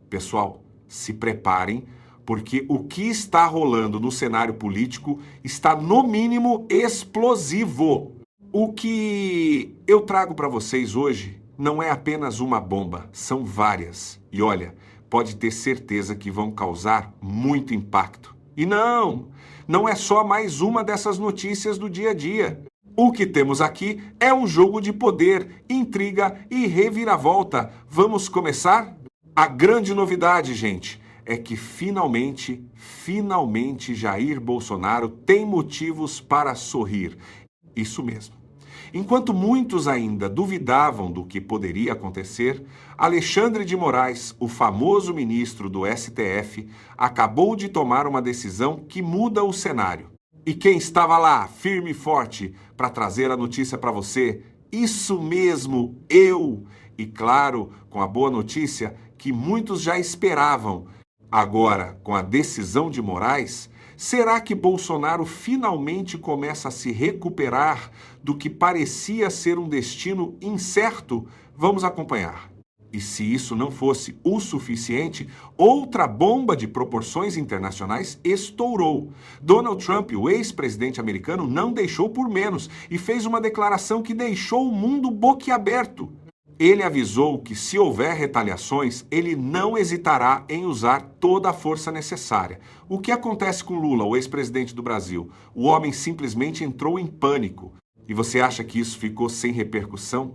Pessoal, se preparem, porque o que está rolando no cenário político está, no mínimo, explosivo. O que eu trago para vocês hoje não é apenas uma bomba, são várias. E olha, pode ter certeza que vão causar muito impacto. E não é só mais uma dessas notícias do dia a dia. O que temos aqui é um jogo de poder, intriga e reviravolta. Vamos começar? A grande novidade, gente, é que finalmente Jair Bolsonaro tem motivos para sorrir. Isso mesmo. Enquanto muitos ainda duvidavam do que poderia acontecer, Alexandre de Moraes, o famoso ministro do STF, acabou de tomar uma decisão que muda o cenário. E quem estava lá, firme e forte, para trazer a notícia para você? Isso mesmo, eu! E claro, com a boa notícia que muitos já esperavam. Agora, com a decisão de Moraes, será que Bolsonaro finalmente começa a se recuperar do que parecia ser um destino incerto? Vamos acompanhar. E se isso não fosse o suficiente, outra bomba de proporções internacionais estourou. Donald Trump, o ex-presidente americano, não deixou por menos e fez uma declaração que deixou o mundo boquiaberto. Ele avisou que, se houver retaliações, ele não hesitará em usar toda a força necessária. O que acontece com Lula, o ex-presidente do Brasil? O homem simplesmente entrou em pânico. E você acha que isso ficou sem repercussão?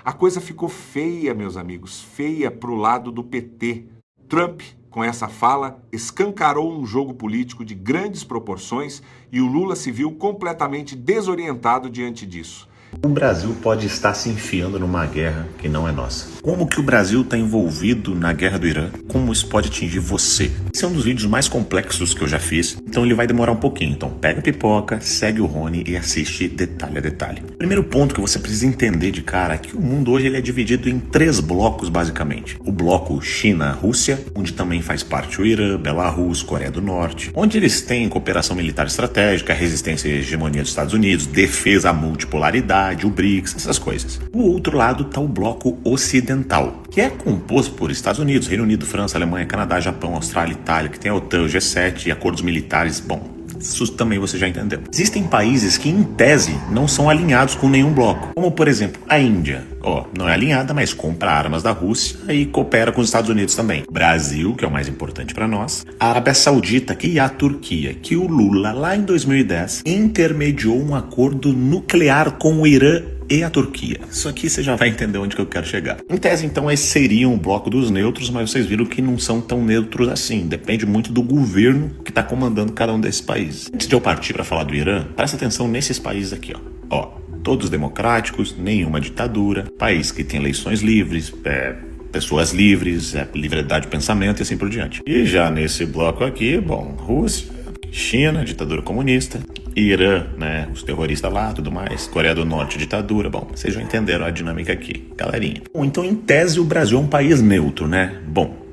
A coisa ficou feia, meus amigos, feia pro lado do PT. Trump, com essa fala, escancarou um jogo político de grandes proporções e o Lula se viu completamente desorientado diante disso. O Brasil pode estar se enfiando numa guerra que não é nossa. Como que o Brasil está envolvido na guerra do Irã? Como isso pode atingir você? Esse é um dos vídeos mais complexos que eu já fiz, então ele vai demorar um pouquinho. Então pega a pipoca, segue o Rony e assiste detalhe a detalhe. Primeiro ponto que você precisa entender de cara é que o mundo hoje ele é dividido em 3 blocos basicamente. O bloco China-Rússia, onde também faz parte o Irã, Belarus, Coreia do Norte, onde eles têm cooperação militar estratégica, resistência à hegemonia dos Estados Unidos, defesa à multipolaridade, o BRICS, essas coisas. Do outro lado está o bloco ocidental, que é composto por Estados Unidos, Reino Unido, França, Alemanha, Canadá, Japão, Austrália, Itália, que tem a OTAN, o G7 e acordos militares. Bom, isso também você já entendeu. Existem países que, em tese, não são alinhados com nenhum bloco, como por exemplo a Índia. Não é alinhada, mas compra armas da Rússia e coopera com os Estados Unidos também. Brasil, que é o mais importante para nós. A Arábia Saudita e a Turquia, que o Lula, lá em 2010, intermediou um acordo nuclear com o Irã e a Turquia. Isso aqui você já vai entender onde que eu quero chegar. Em tese, então, esse seria um bloco dos neutros, mas vocês viram que não são tão neutros assim. Depende muito do governo que está comandando cada um desses países. Antes de eu partir para falar do Irã, presta atenção nesses países aqui, todos democráticos, nenhuma ditadura, país que tem eleições livres, pessoas livres, liberdade de pensamento e assim por diante. E já nesse bloco aqui, Rússia, China, ditadura comunista, Irã, os terroristas lá, tudo mais, Coreia do Norte, ditadura, vocês já entenderam a dinâmica aqui, galerinha. Então, em tese, o Brasil é um país neutro,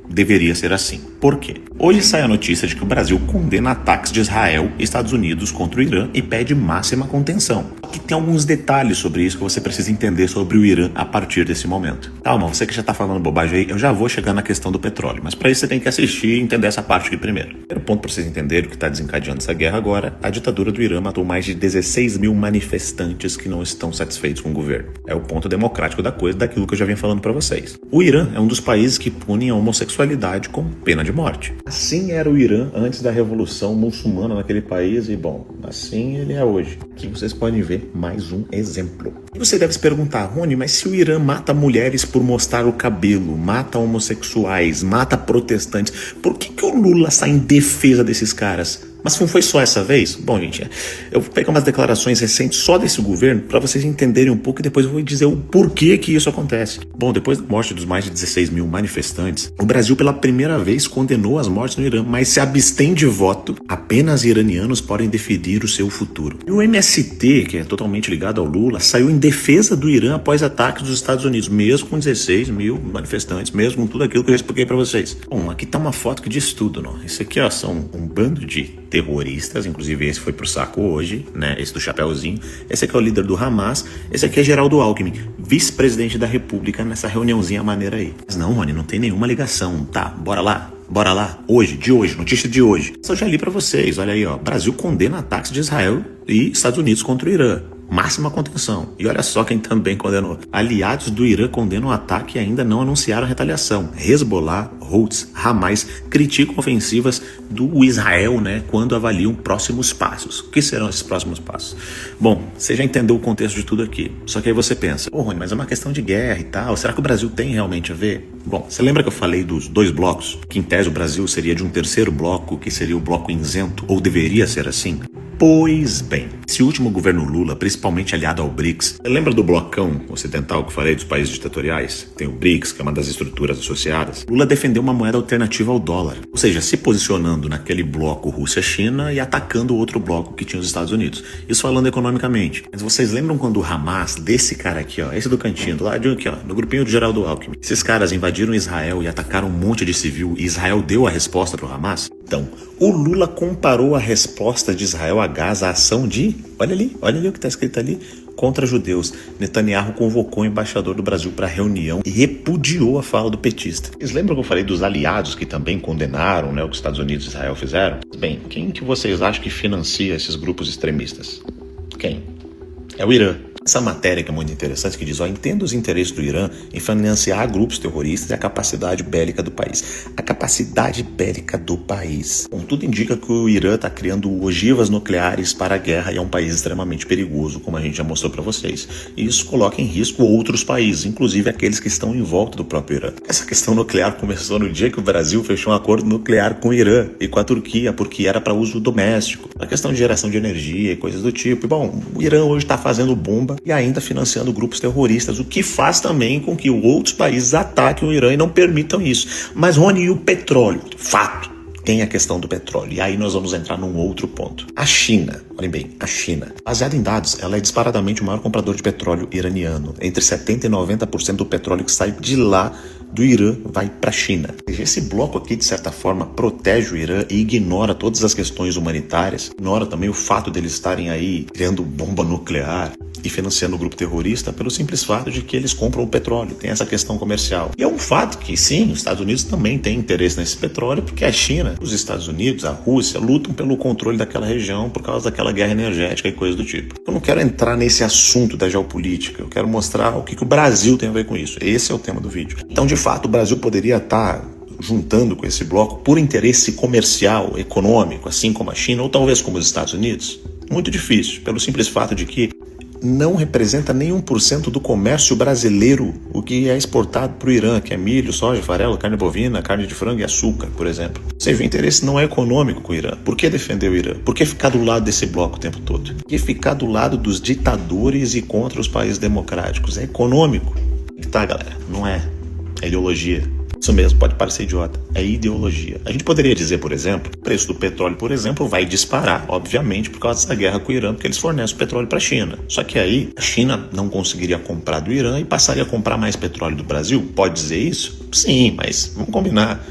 deveria ser assim. Por quê? Hoje sai a notícia de que o Brasil condena ataques de Israel e Estados Unidos contra o Irã e pede máxima contenção. Aqui tem alguns detalhes sobre isso que você precisa entender sobre o Irã a partir desse momento. Calma, você que já tá falando bobagem aí, eu já vou chegar na questão do petróleo, mas para isso você tem que assistir e entender essa parte aqui primeiro. Primeiro ponto para vocês entenderem o que está desencadeando essa guerra agora, a ditadura do Irã matou mais de 16 mil manifestantes que não estão satisfeitos com o governo. É o ponto democrático da coisa, daquilo que eu já venho falando para vocês. O Irã é um dos países que punem a homossexualidade com pena de morte. Assim era o Irã antes da revolução muçulmana naquele país e, assim ele é hoje. Aqui vocês podem ver mais um exemplo. E você deve se perguntar, Rony, mas se o Irã mata mulheres por mostrar o cabelo, mata homossexuais, mata protestantes, por que o Lula sai em defesa desses caras? Mas não foi só essa vez? Gente, eu vou pegar umas declarações recentes só desse governo para vocês entenderem um pouco e depois eu vou dizer o porquê que isso acontece. Depois da morte dos mais de 16 mil manifestantes, o Brasil pela primeira vez condenou as mortes no Irã, mas se abstém de voto. Apenas iranianos podem definir o seu futuro. E o MST, que é totalmente ligado ao Lula, saiu em defesa do Irã após ataques dos Estados Unidos, mesmo com 16 mil manifestantes, mesmo com tudo aquilo que eu expliquei para vocês. Aqui tá uma foto que diz tudo, não? Isso aqui, são um bando de terroristas, inclusive esse foi pro saco hoje, né? Esse do Chapeuzinho. Esse aqui é o líder do Hamas. Esse aqui é Geraldo Alckmin, vice-presidente da República, nessa reuniãozinha maneira aí. Mas não, Rony, não tem nenhuma ligação. Tá, bora lá. Bora lá, de hoje, notícia de hoje. Eu já li pra vocês, olha aí, ó. Brasil condena ataques de Israel e Estados Unidos contra o Irã. Máxima contenção. E olha só quem também condenou. Aliados do Irã condenam o ataque e ainda não anunciaram a retaliação. Hezbollah, Houthis, Hamas criticam ofensivas do Israel, né, quando avaliam próximos passos. O que serão esses próximos passos? Bom, você já entendeu o contexto de tudo aqui. Só que aí você pensa, Rony, mas é uma questão de guerra e tal. Será que o Brasil tem realmente a ver? Bom, você lembra que eu falei dos 2 blocos? Que em tese o Brasil seria de um terceiro bloco, que seria o bloco isento, ou deveria ser assim? Pois bem, esse último governo Lula, principalmente aliado ao BRICS, você lembra do blocão ocidental que eu falei dos países ditatoriais? Tem o BRICS, que é uma das estruturas associadas. Lula defendeu uma moeda alternativa ao dólar, ou seja, se posicionando naquele bloco Rússia-China e atacando o outro bloco que tinha os Estados Unidos. Isso falando economicamente. Mas vocês lembram quando o Hamas, desse cara aqui, ó, esse do cantinho, do lado aqui, ó, no grupinho do Geraldo Alckmin, esses caras invadiram Israel e atacaram um monte de civil e Israel deu a resposta pro Hamas? Então, o Lula comparou a resposta de Israel a Gaza à ação de, olha ali o que está escrito ali, contra judeus. Netanyahu convocou o embaixador do Brasil para a reunião e repudiou a fala do petista. Vocês lembram que eu falei dos aliados que também condenaram, né, o que os Estados Unidos e Israel fizeram? Bem, quem que vocês acham que financia esses grupos extremistas? Quem? É o Irã. Essa matéria que é muito interessante, que diz, entenda os interesses do Irã em financiar grupos terroristas e a capacidade bélica do país. A capacidade bélica do país. Bom, tudo indica que o Irã está criando ogivas nucleares para a guerra e é um país extremamente perigoso, como a gente já mostrou para vocês. E isso coloca em risco outros países, inclusive aqueles que estão em volta do próprio Irã. Essa questão nuclear começou no dia que o Brasil fechou um acordo nuclear com o Irã e com a Turquia, porque era para uso doméstico. A questão de geração de energia e coisas do tipo. E, bom, o Irã hoje está fazendo bomba e ainda financiando grupos terroristas, o que faz também com que outros países ataquem o Irã e não permitam isso. Mas, Rony, e o petróleo? Fato. Tem a questão do petróleo. E aí nós vamos entrar num outro ponto. A China, olhem bem, a China, baseada em dados, ela é disparadamente o maior comprador de petróleo iraniano. Entre 70% e 90% do petróleo que sai de lá do Irã vai para a China. Esse bloco aqui, de certa forma, protege o Irã e ignora todas as questões humanitárias, ignora também o fato deles estarem aí criando bomba nuclear e financiando o grupo terrorista pelo simples fato de que eles compram o petróleo. Tem essa questão comercial. E é um fato que, sim, os Estados Unidos também têm interesse nesse petróleo, porque a China, os Estados Unidos, a Rússia, lutam pelo controle daquela região por causa daquela guerra energética e coisa do tipo. Eu não quero entrar nesse assunto da geopolítica, eu quero mostrar o que o Brasil tem a ver com isso. Esse é o tema do vídeo. Então, de fato, o Brasil poderia estar juntando com esse bloco por interesse comercial, econômico, assim como a China, ou talvez como os Estados Unidos? Muito difícil, pelo simples fato de que não representa nem 1% do comércio brasileiro, o que é exportado para o Irã, que é milho, soja, farelo, carne bovina, carne de frango e açúcar, por exemplo. Ou seja, o interesse não é econômico com o Irã. Por que defender o Irã? Por que ficar do lado desse bloco o tempo todo? Por que ficar do lado dos ditadores e contra os países democráticos? É econômico. E tá, galera, não é. É ideologia. Isso mesmo, pode parecer idiota. É ideologia. A gente poderia dizer, por exemplo, o preço do petróleo, por exemplo, vai disparar, obviamente, por causa dessa guerra com o Irã, porque eles fornecem o petróleo para a China. Só que aí a China não conseguiria comprar do Irã e passaria a comprar mais petróleo do Brasil? Pode dizer isso? Sim, mas vamos combinar.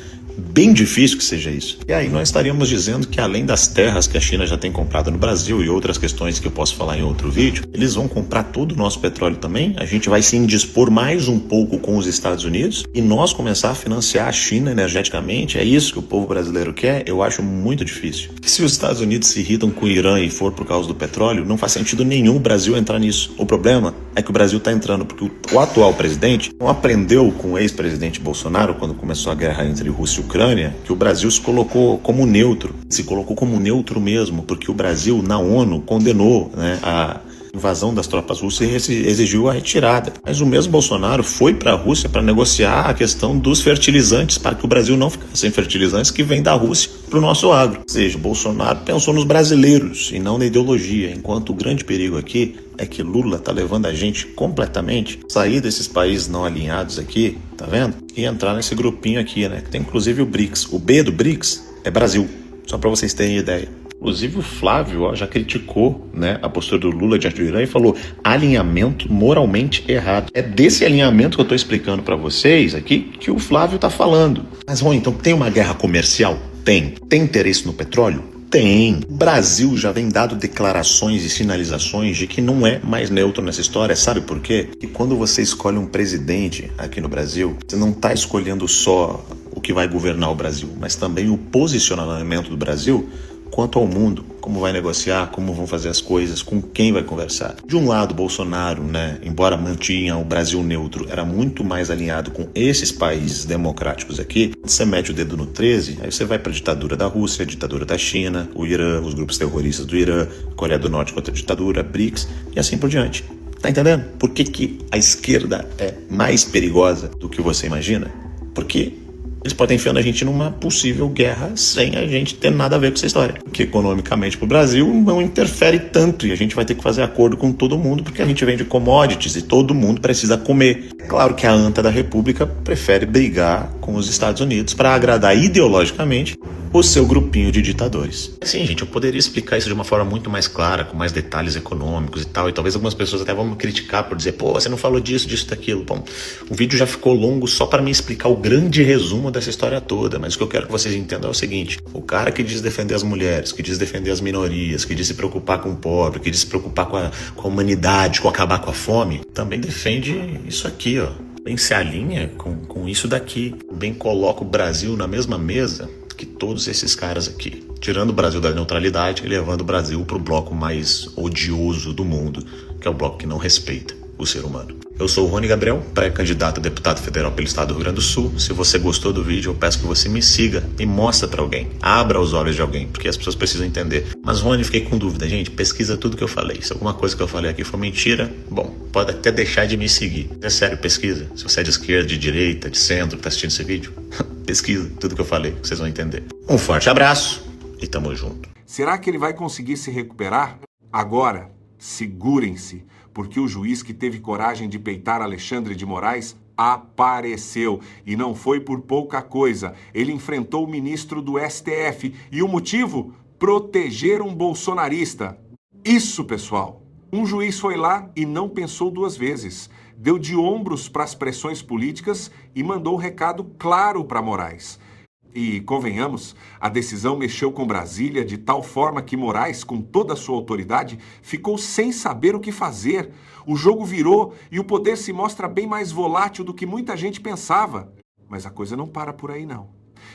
Bem difícil que seja isso. E aí nós estaríamos dizendo que além das terras que a China já tem comprado no Brasil e outras questões que eu posso falar em outro vídeo, eles vão comprar todo o nosso petróleo também. A gente vai se indispor mais um pouco com os Estados Unidos e nós começar a financiar a China energeticamente. É isso que o povo brasileiro quer? Eu acho muito difícil. Se os Estados Unidos se irritam com o Irã e for por causa do petróleo, não faz sentido nenhum o Brasil entrar nisso. O problema é que o Brasil está entrando porque o atual presidente não aprendeu com o ex-presidente Bolsonaro quando começou a guerra entre Rússia e Ucrânia, que o Brasil se colocou como neutro. Se colocou como neutro mesmo, porque o Brasil, na ONU, condenou, né, a invasão das tropas russas e exigiu a retirada. Mas o mesmo Bolsonaro foi para a Rússia para negociar a questão dos fertilizantes, para que o Brasil não ficasse sem fertilizantes que vêm da Rússia para o nosso agro. Ou seja, Bolsonaro pensou nos brasileiros e não na ideologia, enquanto o grande perigo aqui é que Lula tá levando a gente completamente a sair desses países não alinhados aqui, tá vendo? E entrar nesse grupinho aqui, né? Que tem inclusive o BRICS. O B do BRICS é Brasil, só para vocês terem ideia. Inclusive o Flávio já criticou, né, a postura do Lula diante do Irã e falou alinhamento moralmente errado. É desse alinhamento que eu estou explicando para vocês aqui que o Flávio está falando. Mas, bom, então tem uma guerra comercial? Tem. Tem interesse no petróleo? Tem. O Brasil já vem dado declarações e sinalizações de que não é mais neutro nessa história. Sabe por quê? Que quando você escolhe um presidente aqui no Brasil, você não está escolhendo só o que vai governar o Brasil, mas também o posicionamento do Brasil quanto ao mundo, como vai negociar, como vão fazer as coisas, com quem vai conversar. De um lado, Bolsonaro, embora mantinha o Brasil neutro, era muito mais alinhado com esses países democráticos aqui. Você mete o dedo no 13, aí você vai para a ditadura da Rússia, a ditadura da China, o Irã, os grupos terroristas do Irã, Coreia do Norte contra a ditadura, BRICS e assim por diante. Tá entendendo? Por que a esquerda é mais perigosa do que você imagina? Porque eles podem enfiando a gente numa possível guerra sem a gente ter nada a ver com essa história. Porque economicamente pro Brasil não interfere tanto e a gente vai ter que fazer acordo com todo mundo porque a gente vende commodities e todo mundo precisa comer. Claro que a anta da República prefere brigar com os Estados Unidos para agradar ideologicamente o seu grupinho de ditadores. Sim, gente, eu poderia explicar isso de uma forma muito mais clara, com mais detalhes econômicos e tal, e talvez algumas pessoas até vão me criticar por dizer, pô, você não falou disso, daquilo. Bom, o vídeo já ficou longo só para me explicar o grande resumo dessa história toda, mas o que eu quero que vocês entendam é o seguinte, o cara que diz defender as mulheres, que diz defender as minorias, que diz se preocupar com o pobre, que diz se preocupar com a humanidade, com acabar com a fome, também defende isso aqui, ó. Bem se alinha com isso daqui, bem coloca o Brasil na mesma mesa que todos esses caras aqui, tirando o Brasil da neutralidade e levando o Brasil para o bloco mais odioso do mundo, que é o bloco que não respeita o ser humano. Eu sou o Rony Gabriel, pré-candidato a deputado federal pelo estado do Rio Grande do Sul. Se você gostou do vídeo, eu peço que você me siga e mostre para alguém. Abra os olhos de alguém, porque as pessoas precisam entender. Mas, Rony, fiquei com dúvida. Gente, pesquisa tudo que eu falei. Se alguma coisa que eu falei aqui for mentira, bom, pode até deixar de me seguir. É sério, pesquisa. Se você é de esquerda, de direita, de centro, que tá assistindo esse vídeo, pesquisa tudo que eu falei, que vocês vão entender. Um forte abraço e tamo junto. Será que ele vai conseguir se recuperar? Agora, segurem-se, porque o juiz que teve coragem de peitar Alexandre de Moraes apareceu. E não foi por pouca coisa. Ele enfrentou o ministro do STF. E o motivo? Proteger um bolsonarista. Isso, pessoal. Um juiz foi lá e não pensou duas vezes. Deu de ombros para as pressões políticas e mandou um recado claro para Moraes. E, convenhamos, a decisão mexeu com Brasília de tal forma que Moraes, com toda a sua autoridade, ficou sem saber o que fazer. O jogo virou e o poder se mostra bem mais volátil do que muita gente pensava. Mas a coisa não para por aí, não.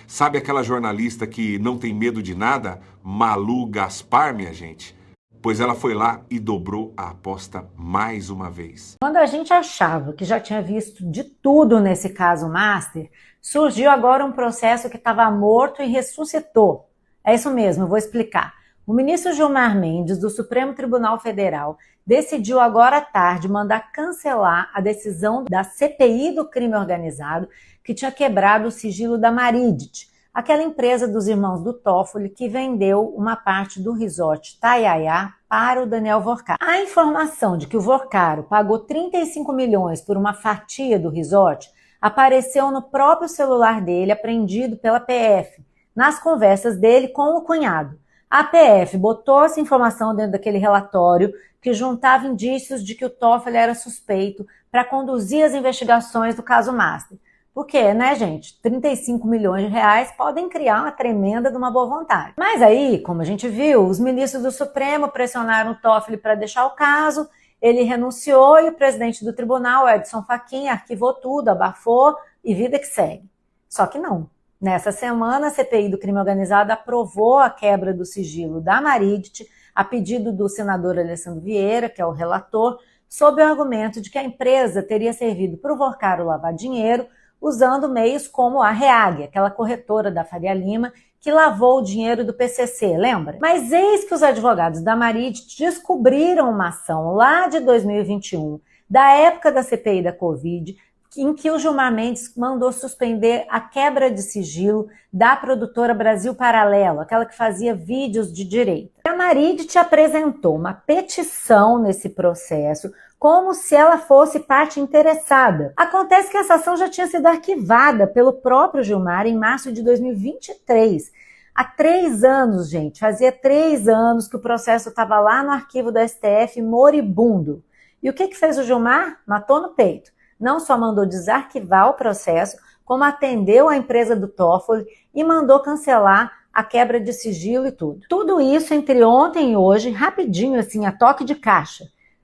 Sabe aquela jornalista que não tem medo de nada? Malu Gaspar, minha gente? Pois ela foi lá e dobrou a aposta mais uma vez. Quando a gente achava que já tinha visto de tudo nesse caso Master, surgiu agora um processo que estava morto e ressuscitou. É isso mesmo, eu vou explicar. O ministro Gilmar Mendes, do Supremo Tribunal Federal, decidiu agora à tarde mandar cancelar a decisão da CPI do crime organizado que tinha quebrado o sigilo da Maridit, aquela empresa dos irmãos do Toffoli que vendeu uma parte do resort Taiaiá para o Daniel Vorcaro. A informação de que o Vorcaro pagou 35 milhões por uma fatia do resort apareceu no próprio celular dele, apreendido pela PF, nas conversas dele com o cunhado. A PF botou essa informação dentro daquele relatório que juntava indícios de que o Toffoli era suspeito para conduzir as investigações do caso Master. Porque, né, gente, 35 milhões de reais podem criar uma tremenda de uma boa vontade. Mas aí, como a gente viu, os ministros do Supremo pressionaram o Toffoli para deixar o caso, ele renunciou e o presidente do tribunal, Edson Fachin, arquivou tudo, abafou e vida que segue. Só que não. Nessa semana, a CPI do crime organizado aprovou a quebra do sigilo da Maridit, a pedido do senador Alessandro Vieira, que é o relator, sob o argumento de que a empresa teria servido para o Vorcaro lavar dinheiro, usando meios como a Reag, aquela corretora da Faria Lima, que lavou o dinheiro do PCC, lembra? Mas eis que os advogados da Maridit descobriram uma ação lá de 2021, da época da CPI da Covid, em que o Gilmar Mendes mandou suspender a quebra de sigilo da produtora Brasil Paralelo, aquela que fazia vídeos de direita. A Maridit apresentou uma petição nesse processo, como se ela fosse parte interessada. Acontece que essa ação já tinha sido arquivada pelo próprio Gilmar em março de 2023. Há 3 anos, gente, fazia 3 anos que o processo estava lá no arquivo do STF moribundo. E o que fez o Gilmar? Matou no peito. Não só mandou desarquivar o processo, como atendeu a empresa do Toffoli e mandou cancelar a quebra de sigilo e tudo. Tudo isso entre ontem e hoje, rapidinho assim, a toque de caixa.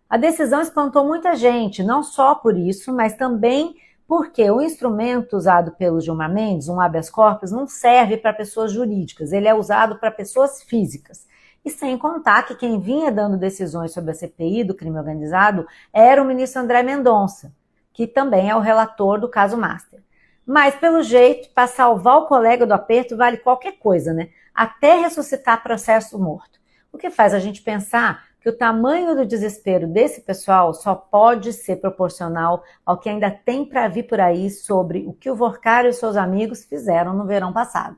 A decisão espantou muita gente, não só por isso, mas também porque o instrumento usado pelo Gilmar Mendes, um habeas corpus, não serve para pessoas jurídicas, ele é usado para pessoas físicas. E sem contar que quem vinha dando decisões sobre a CPI do crime organizado era o ministro André Mendonça, que também é o relator do caso Master. Mas, pelo jeito, para salvar o colega do aperto vale qualquer coisa, né? Até ressuscitar processo morto. O que faz a gente pensar que o tamanho do desespero desse pessoal só pode ser proporcional ao que ainda tem para vir por aí sobre o que o Vorcari e seus amigos fizeram no verão passado.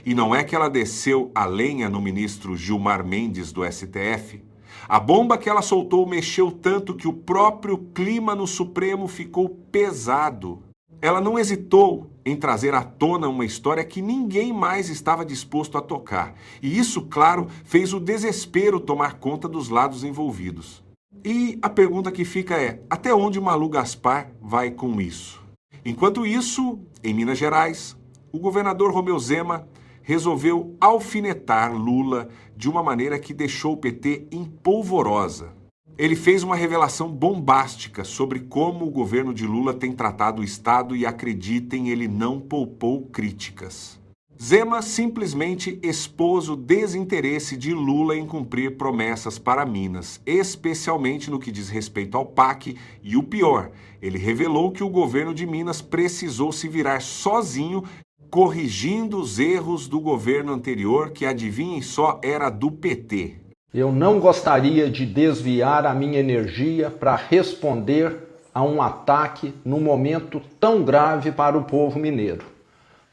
E não é que ela desceu a lenha no ministro Gilmar Mendes do STF? A bomba que ela soltou mexeu tanto que o próprio clima no Supremo ficou pesado. Ela não hesitou em trazer à tona uma história que ninguém mais estava disposto a tocar. E isso, claro, fez o desespero tomar conta dos lados envolvidos. E a pergunta que fica é, até onde o Malu Gaspar vai com isso? Enquanto isso, em Minas Gerais, o governador Romeu Zema resolveu alfinetar Lula de uma maneira que deixou o PT em polvorosa. Ele fez uma revelação bombástica sobre como o governo de Lula tem tratado o Estado e, acreditem, ele não poupou críticas. Zema simplesmente expôs o desinteresse de Lula em cumprir promessas para Minas, especialmente no que diz respeito ao PAC, e o pior, ele revelou que o governo de Minas precisou se virar sozinho, corrigindo os erros do governo anterior, que, adivinhem só, era do PT. Eu não gostaria de desviar a minha energia para responder a um ataque num momento tão grave para o povo mineiro.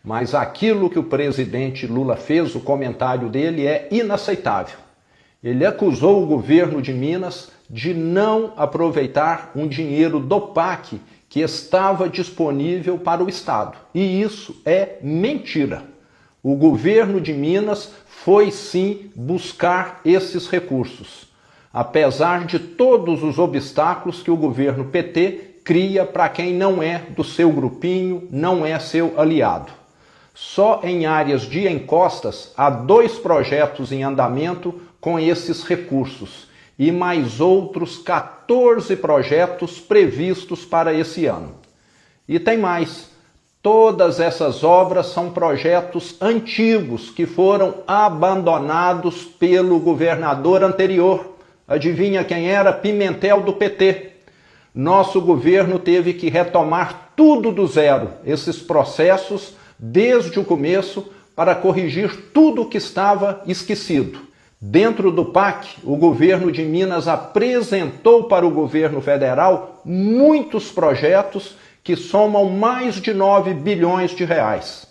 Mas aquilo que o presidente Lula fez, o comentário dele é inaceitável. Ele acusou o governo de Minas de não aproveitar um dinheiro do PAC que estava disponível para o Estado. E isso é mentira. O governo de Minas foi sim buscar esses recursos, apesar de todos os obstáculos que o governo PT cria para quem não é do seu grupinho, não é seu aliado. Só em áreas de encostas há 2 projetos em andamento com esses recursos e mais outros 14 projetos previstos para esse ano. E tem mais. Todas essas obras são projetos antigos que foram abandonados pelo governador anterior. Adivinha quem era? Pimentel, do PT. Nosso governo teve que retomar tudo do zero, esses processos, desde o começo, para corrigir tudo o que estava esquecido. Dentro do PAC, o governo de Minas apresentou para o governo federal muitos projetos que somam mais de 9 bilhões de reais.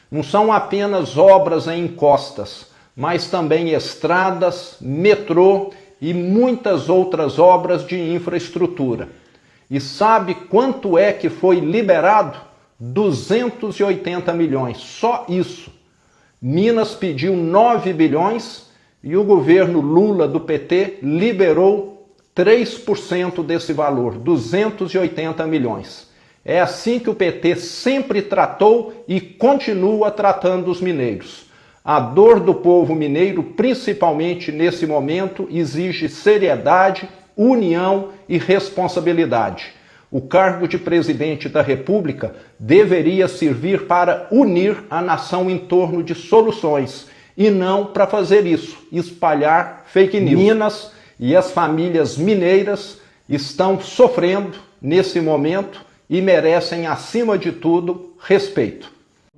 Não são apenas obras em encostas, mas também estradas, metrô e muitas outras obras de infraestrutura. E sabe quanto é que foi liberado? 280 milhões, só isso. Minas pediu 9 bilhões e o governo Lula do PT liberou 3% desse valor, 280 milhões. É assim que o PT sempre tratou e continua tratando os mineiros. A dor do povo mineiro, principalmente nesse momento, exige seriedade, união e responsabilidade. O cargo de presidente da República deveria servir para unir a nação em torno de soluções e não para fazer isso, espalhar fake news. Minas e as famílias mineiras estão sofrendo nesse momento e merecem, acima de tudo, respeito.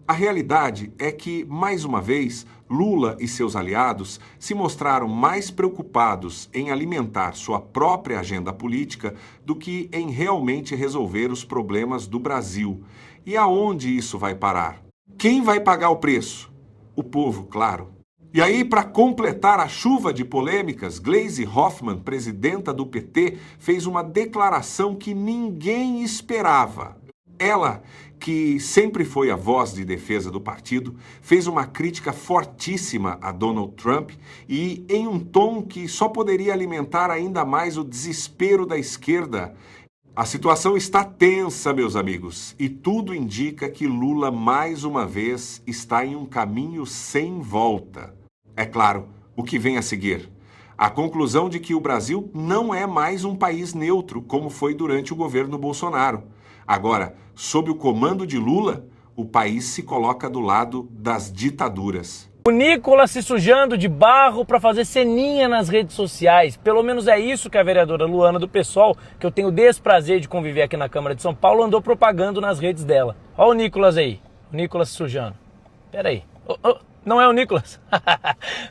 A realidade é que, mais uma vez, Lula e seus aliados se mostraram mais preocupados em alimentar sua própria agenda política do que em realmente resolver os problemas do Brasil. E aonde isso vai parar? Quem vai pagar o preço? O povo, claro. E aí, para completar a chuva de polêmicas, Gleisi Hoffmann, presidenta do PT, fez uma declaração que ninguém esperava. Ela, que sempre foi a voz de defesa do partido, fez uma crítica fortíssima a Donald Trump e em um tom que só poderia alimentar ainda mais o desespero da esquerda. A situação está tensa, meus amigos, e tudo indica que Lula, mais uma vez, está em um caminho sem volta. É claro, o que vem a seguir? A conclusão de que o Brasil não é mais um país neutro, como foi durante o governo Bolsonaro. Agora, sob o comando de Lula, o país se coloca do lado das ditaduras. O Nicolas se sujando de barro para fazer ceninha nas redes sociais. Pelo menos é isso que a vereadora Luana do PSOL, que eu tenho o desprazer de conviver aqui na Câmara de São Paulo, andou propagando nas redes dela. Olha o Nicolas aí. O Nicolas se sujando. Pera aí. Não é o Nicolas.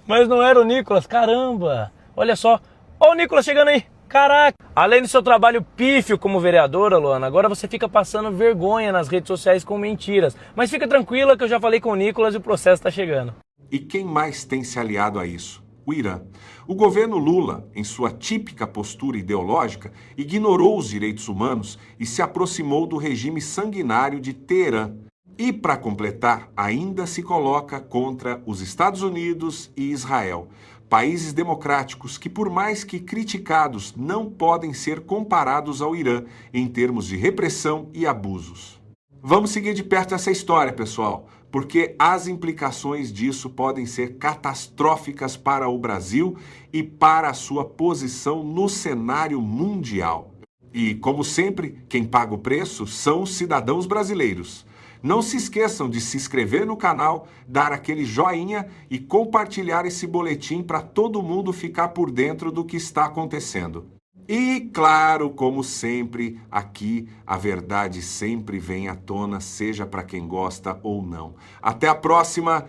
Mas não era o Nicolas. Caramba. Olha só. Olha o Nicolas chegando aí. Caraca. Além do seu trabalho pífio como vereadora, Luana, agora você fica passando vergonha nas redes sociais com mentiras. Mas fica tranquila que eu já falei com o Nicolas e o processo está chegando. E quem mais tem se aliado a isso? O Irã. O governo Lula, em sua típica postura ideológica, ignorou os direitos humanos e se aproximou do regime sanguinário de Teherã. E, para completar, ainda se coloca contra os Estados Unidos e Israel, países democráticos que, por mais que criticados, não podem ser comparados ao Irã em termos de repressão e abusos. Vamos seguir de perto essa história, pessoal, porque as implicações disso podem ser catastróficas para o Brasil e para a sua posição no cenário mundial. E, como sempre, quem paga o preço são os cidadãos brasileiros. Não se esqueçam de se inscrever no canal, dar aquele joinha e compartilhar esse boletim para todo mundo ficar por dentro do que está acontecendo. E, claro, como sempre, aqui a verdade sempre vem à tona, seja para quem gosta ou não. Até a próxima!